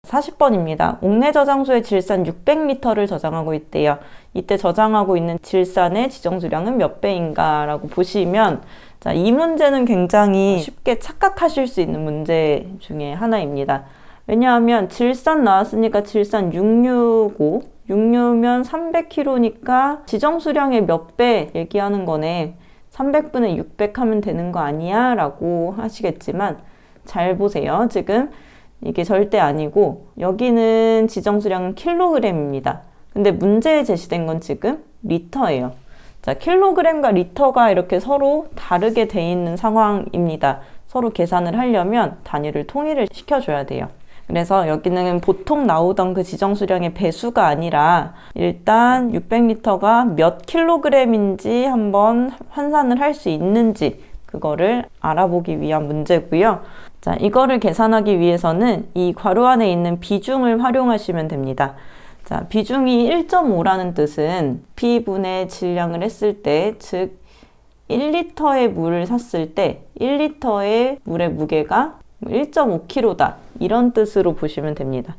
40번입니다. 옥내 저장소에 질산 600리터를 저장하고 있대요. 이때 저장하고 있는 질산의 지정수량은 몇 배인가 라고 보시면, 자, 이 문제는 굉장히 쉽게 착각하실 수 있는 문제 중에 하나입니다. 왜냐하면 질산 나왔으니까 질산 665, 6면 300kg니까 지정수량의 몇 배 얘기하는 거네. 300분의 600 하면 되는 거 아니야? 라고 하시겠지만 잘 보세요. 지금 이게 절대 아니고 여기는 지정수량은 킬로그램입니다. 근데 문제에 제시된 건 지금 리터예요. 자, 킬로그램과 리터가 이렇게 서로 다르게 돼 있는 상황입니다. 서로 계산을 하려면 단위를 통일을 시켜줘야 돼요. 그래서 여기는 보통 나오던 그 지정수량의 배수가 아니라 일단 600리터가 몇 킬로그램인지 한번 환산을 할 수 있는지 그거를 알아보기 위한 문제고요. 자, 이거를 계산하기 위해서는 이 괄호 안에 있는 비중을 활용하시면 됩니다. 자, 비중이 1.5라는 뜻은 P분의 질량을 했을 때, 즉 1리터의 물을 샀을 때 1리터의 물의 무게가 1.5kg다. 이런 뜻으로 보시면 됩니다.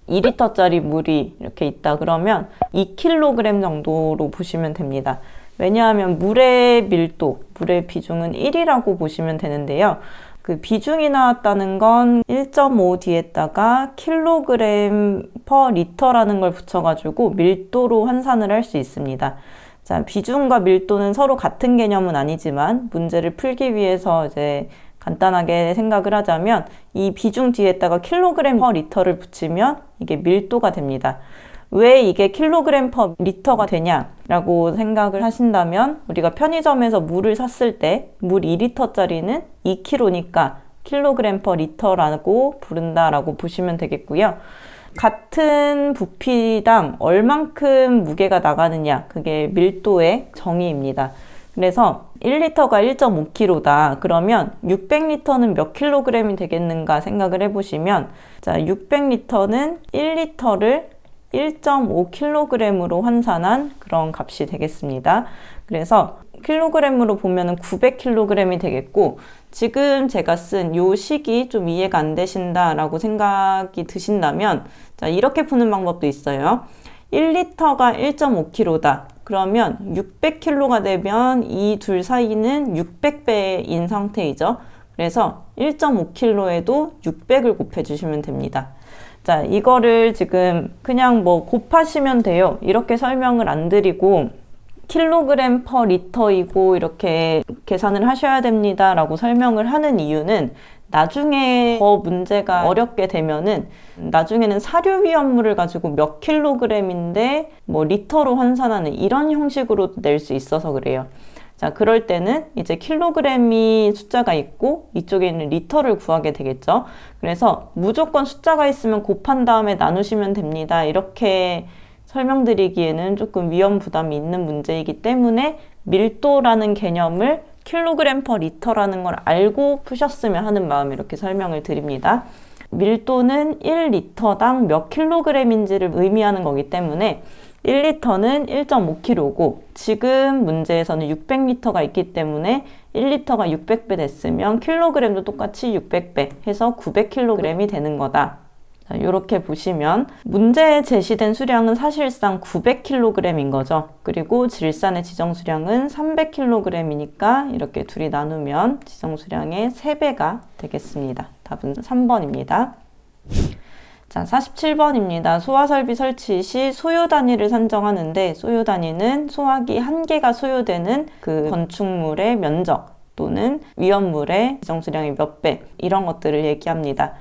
2리터짜리 물이 이렇게 있다 그러면 2kg 정도로 보시면 됩니다. 왜냐하면 물의 밀도, 물의 비중은 1이라고 보시면 되는데요. 그 비중이 나왔다는 건 1.5 뒤에다가 킬로그램 퍼 리터라는 걸 붙여가지고 밀도로 환산을 할 수 있습니다. 자, 비중과 밀도는 서로 같은 개념은 아니지만 문제를 풀기 위해서 이제 간단하게 생각을 하자면 이 비중 뒤에다가 킬로그램 퍼 리터를 붙이면 이게 밀도가 됩니다. 왜 이게 킬로그램 퍼 리터가 되냐라고 생각을 하신다면 우리가 편의점에서 물을 샀을 때 물 2리터짜리는 2kg니까 킬로그램 퍼 리터라고 부른다라고 보시면 되겠고요. 같은 부피당 얼만큼 무게가 나가느냐, 그게 밀도의 정의입니다. 그래서 1리터가 1.5kg다. 그러면 600리터는 몇 킬로그램이 되겠는가 생각을 해보시면, 자, 600리터는 1리터를 1.5kg으로 환산한 그런 값이 되겠습니다. 그래서 킬로그램으로 보면은 900kg이 되겠고, 지금 제가 쓴 요 식이 좀 이해가 안 되신다라고 생각이 드신다면, 자, 이렇게 푸는 방법도 있어요. 1리터가 1.5kg다. 그러면 600kg가 되면 이 둘 사이는 600배인 상태이죠. 그래서 1.5kg에도 600을 곱해주시면 됩니다. 자, 이거를 지금 그냥 뭐 곱하시면 돼요. 이렇게 설명을 안 드리고 킬로그램 퍼 리터이고 이렇게 계산을 하셔야 됩니다 라고 설명을 하는 이유는 나중에 더 문제가 어렵게 되면은 나중에는 사료 위험물을 가지고 몇 킬로그램인데 뭐 리터로 환산하는 이런 형식으로 낼 수 있어서 그래요. 자, 그럴 때는 이제 킬로그램이 숫자가 있고 이쪽에 있는 리터를 구하게 되겠죠. 그래서 무조건 숫자가 있으면 곱한 다음에 나누시면 됩니다. 이렇게 설명드리기에는 조금 위험 부담이 있는 문제이기 때문에 밀도라는 개념을 킬로그램 퍼 리터라는 걸 알고 푸셨으면 하는 마음에 이렇게 설명을 드립니다. 밀도는 1리터당 몇 킬로그램인지를 의미하는 거기 때문에 1리터는 1.5kg고 지금 문제에서는 600리터가 있기 때문에 1리터가 600배 됐으면 킬로그램도 똑같이 600배 해서 900kg이 되는 거다. 자, 이렇게 보시면 문제에 제시된 수량은 사실상 900kg인 거죠. 그리고 질산의 지정수량은 300kg이니까 이렇게 둘이 나누면 지정수량의 3배가 되겠습니다. 답은 3번입니다. 자, 47번입니다. 소화설비 설치 시 소요 단위를 산정하는데 소요 단위는 소화기 1개가 소요되는 그 건축물의 면적 또는 위험물의 지정수량의 몇 배 이런 것들을 얘기합니다.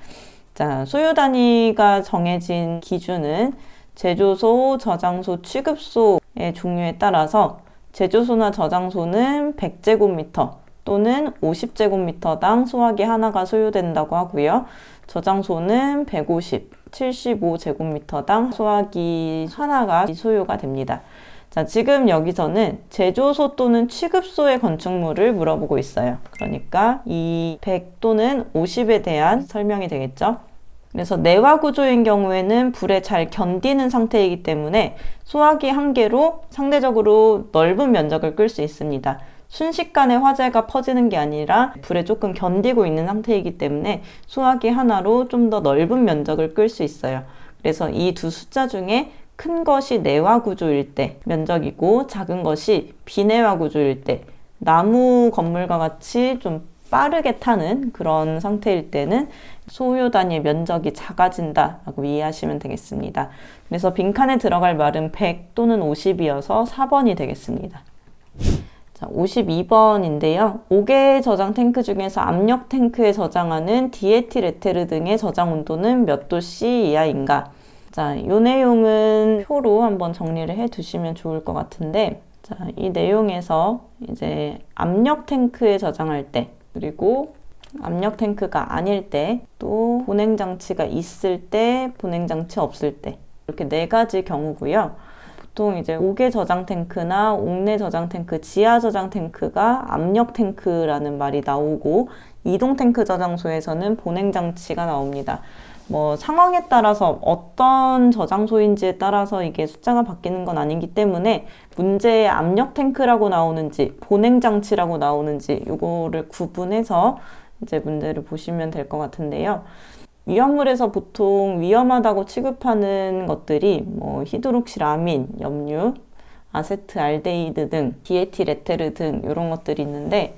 자, 소요 단위가 정해진 기준은 제조소, 저장소, 취급소의 종류에 따라서 제조소나 저장소는 100제곱미터 또는 50제곱미터당 소화기 하나가 소요된다고 하고요. 저장소는 150, 75제곱미터당 소화기 하나가 소요가 됩니다. 자, 지금 여기서는 제조소 또는 취급소의 건축물을 물어보고 있어요. 그러니까 이 100 또는 50에 대한 설명이 되겠죠. 그래서 내화 구조인 경우에는 불에 잘 견디는 상태이기 때문에 소화기 1개로 상대적으로 넓은 면적을 끌 수 있습니다. 순식간에 화재가 퍼지는 게 아니라 불에 조금 견디고 있는 상태이기 때문에 소화기 하나로 좀 더 넓은 면적을 끌 수 있어요. 그래서 이 두 숫자 중에 큰 것이 내화 구조일 때 면적이고 작은 것이 비내화 구조일 때 나무 건물과 같이 좀 빠르게 타는 그런 상태일 때는 소요 단위의 면적이 작아진다라고 이해하시면 되겠습니다. 그래서 빈칸에 들어갈 말은 100 또는 50이어서 4번이 되겠습니다. 자, 52번인데요. 5개의 저장 탱크 중에서 압력 탱크에 저장하는 디에틸에테르 등의 저장 온도는 몇 도씨 이하인가? 자, 이 내용은 표로 한번 정리를 해 두시면 좋을 것 같은데, 자, 이 내용에서 이제 압력 탱크에 저장할 때, 그리고 압력 탱크가 아닐 때, 또 보냉 장치가 있을 때, 보냉 장치 없을 때, 이렇게 네 가지 경우고요. 보통 이제 5개 저장 탱크나 옥내 저장 탱크, 지하 저장 탱크가 압력 탱크라는 말이 나오고, 이동 탱크 저장소에서는 보냉 장치가 나옵니다. 뭐 상황에 따라서 어떤 저장소인지에 따라서 이게 숫자가 바뀌는 건 아니기 때문에 문제에 압력 탱크라고 나오는지 보냉 장치라고 나오는지 이거를 구분해서 이제 문제를 보시면 될 것 같은데요. 위험물에서 보통 위험하다고 취급하는 것들이 뭐 히드록시라민, 염류, 아세트알데히드 등, 디에틸에테르 등 이런 것들이 있는데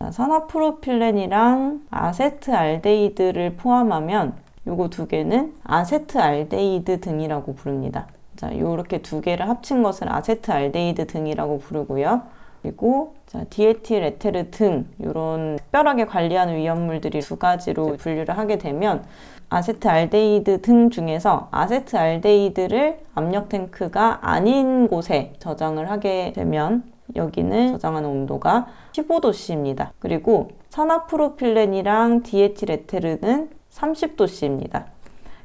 산화프로필렌이랑 아세트알데히드를 포함하면 요거 두 개는 아세트알데히드 등이라고 부릅니다. 자, 요렇게 두 개를 합친 것을 아세트알데히드 등이라고 부르고요. 그리고 자, 디에틸에테르 등 이런 특별하게 관리하는 위험물들이 두 가지로 분류를 하게 되면 아세트알데히드 등 중에서 아세트알데히드를 압력 탱크가 아닌 곳에 저장을 하게 되면 여기는 저장하는 온도가 15도씨입니다. 그리고 산화프로필렌이랑 디에틸에테르는 30도씨입니다.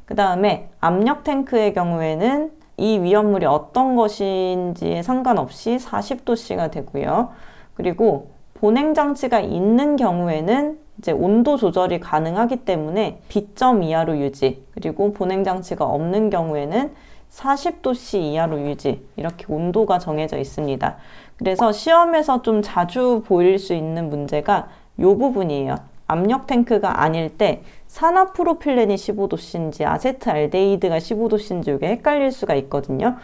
그 다음에 압력 탱크의 경우에는 이 위험물이 어떤 것인지에 상관없이 40도씨가 되고요. 그리고 보냉 장치가 있는 경우에는 이제 온도 조절이 가능하기 때문에 B점 이하로 유지, 그리고 보냉 장치가 없는 경우에는 40도씨 이하로 유지, 이렇게 온도가 정해져 있습니다. 그래서 시험에서 좀 자주 보일 수 있는 문제가 이 부분이에요. 압력 탱크가 아닐 때 산화프로필렌이 15도씨인지 아세트알데히드가 15도씨인지 이게 헷갈릴 수가 있거든요.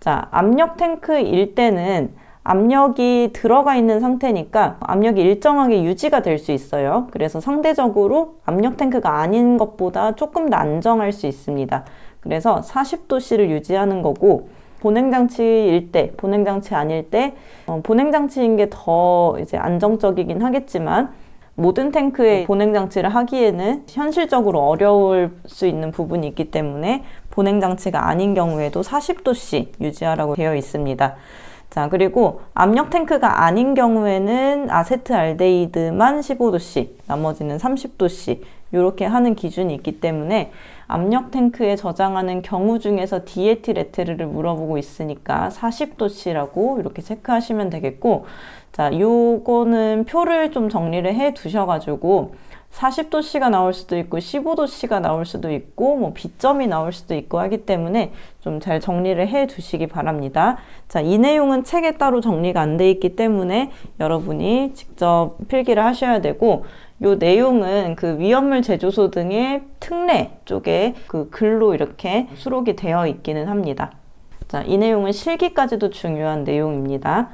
자, 압력 탱크일 때는 압력이 들어가 있는 상태니까 압력이 일정하게 유지가 될 수 있어요. 그래서 상대적으로 압력 탱크가 아닌 것보다 조금 더 안정할 수 있습니다. 그래서 40도씨를 유지하는 거고, 보냉장치일 때, 보냉장치 아닐 때, 보냉장치인 게 더 이제 안정적이긴 하겠지만, 모든 탱크에 보냉장치를 하기에는 현실적으로 어려울 수 있는 부분이 있기 때문에 보냉장치가 아닌 경우에도 40도씨 유지하라고 되어 있습니다. 자, 그리고 압력 탱크가 아닌 경우에는 아세트알데히드만 15도씨, 나머지는 30도씨 이렇게 하는 기준이 있기 때문에 압력 탱크에 저장하는 경우 중에서 디에틸에테르를 물어보고 있으니까 40도씨라고 이렇게 체크하시면 되겠고, 자, 요거는 표를 좀 정리를 해 두셔가지고 40도씨가 나올 수도 있고 15도씨가 나올 수도 있고 뭐 B점이 나올 수도 있고 하기 때문에 좀 잘 정리를 해 두시기 바랍니다. 자, 이 내용은 책에 따로 정리가 안 돼 있기 때문에 여러분이 직접 필기를 하셔야 되고, 요 내용은 그 위험물 제조소 등의 특례 쪽에 그 글로 이렇게 수록이 되어 있기는 합니다. 자, 이 내용은 실기까지도 중요한 내용입니다.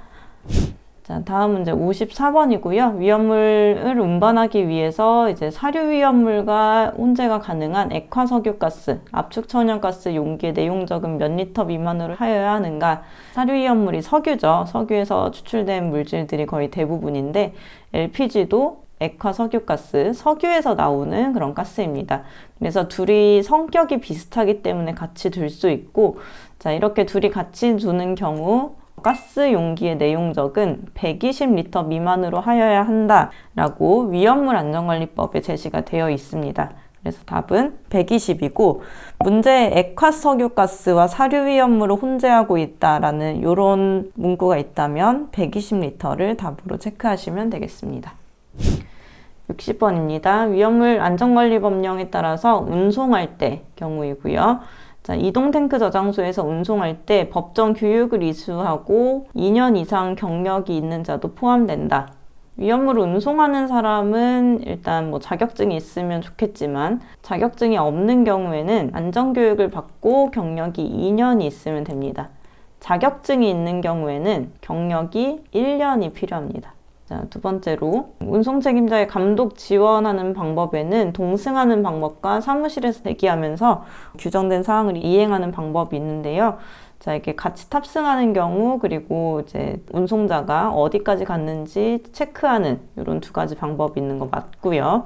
자, 다음 문제 54번이고요. 위험물을 운반하기 위해서 이제 사류 위험물과 혼재가 가능한 액화석유가스, 압축천연가스 용기의 내용적은 몇 리터 미만으로 하여야 하는가? 사류 위험물이 석유죠. 석유에서 추출된 물질들이 거의 대부분인데 LPG도 액화석유가스, 석유에서 나오는 그런 가스입니다. 그래서 둘이 성격이 비슷하기 때문에 같이 둘 수 있고, 자, 이렇게 둘이 같이 두는 경우 가스 용기의 내용적은 120리터 미만으로 하여야 한다라고 위험물 안전관리법에 제시가 되어 있습니다. 그래서 답은 120이고, 문제에 액화석유가스와 사류 위험물을 혼재하고 있다라는 이런 문구가 있다면 120리터를 답으로 체크하시면 되겠습니다. 60번입니다. 위험물 안전관리법령에 따라서 운송할 때 경우이고요. 자, 이동 탱크 저장소에서 운송할 때 법정 교육을 이수하고 2년 이상 경력이 있는 자도 포함된다. 위험물을 운송하는 사람은 일단 뭐 자격증이 있으면 좋겠지만 자격증이 없는 경우에는 안전교육을 받고 경력이 2년이 있으면 됩니다. 자격증이 있는 경우에는 경력이 1년이 필요합니다. 자, 두 번째로 운송 책임자의 감독 지원하는 방법에는 동승하는 방법과 사무실에서 대기하면서 규정된 사항을 이행하는 방법이 있는데요. 자, 이렇게 같이 탑승하는 경우, 그리고 이제 운송자가 어디까지 갔는지 체크하는 이런 두 가지 방법이 있는 거 맞고요.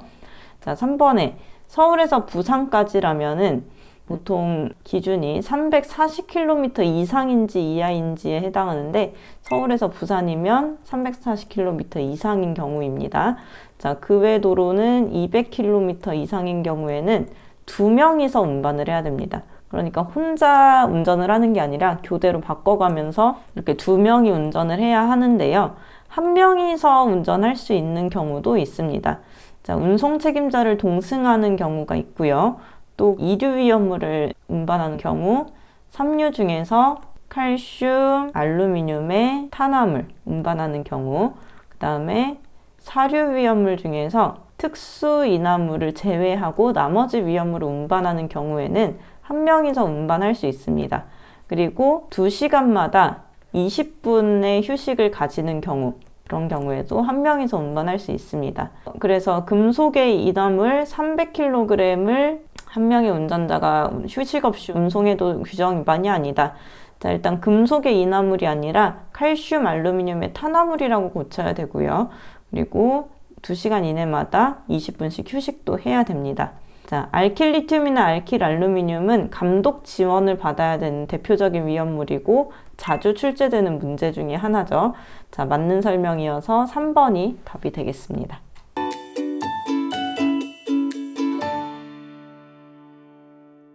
자, 3번에 서울에서 부산까지라면은 보통 기준이 340km 이상인지 이하인지에 해당하는데 서울에서 부산이면 340km 이상인 경우입니다. 자, 그 외 도로는 200km 이상인 경우에는 2명이서 운반을 해야 됩니다. 그러니까 혼자 운전을 하는 게 아니라 교대로 바꿔가면서 이렇게 2명이 운전을 해야 하는데요. 1명이서 운전할 수 있는 경우도 있습니다. 자, 운송 책임자를 동승하는 경우가 있고요. 또 이류 위험물을 운반하는 경우 3류 중에서 칼슘, 알루미늄의 탄화물 운반하는 경우, 그 다음에 4류 위험물 중에서 특수 인화물을 제외하고 나머지 위험물을 운반하는 경우에는 1명이서 운반할 수 있습니다. 그리고 2시간마다 20분의 휴식을 가지는 경우, 그런 경우에도 1명이서 운반할 수 있습니다. 그래서 금속의 인화물 300kg을 1명의 운전자가 휴식 없이 운송해도 규정위반이 아니다. 자, 일단 금속의 인화물이 아니라 칼슘, 알루미늄의 탄화물이라고 고쳐야 되고요. 그리고 2시간 이내마다 20분씩 휴식도 해야 됩니다. 자, 알킬리튬이나 알킬알루미늄은 감독 지원을 받아야 되는 대표적인 위험물이고 자주 출제되는 문제 중에 하나죠. 자, 맞는 설명이어서 3번이 답이 되겠습니다.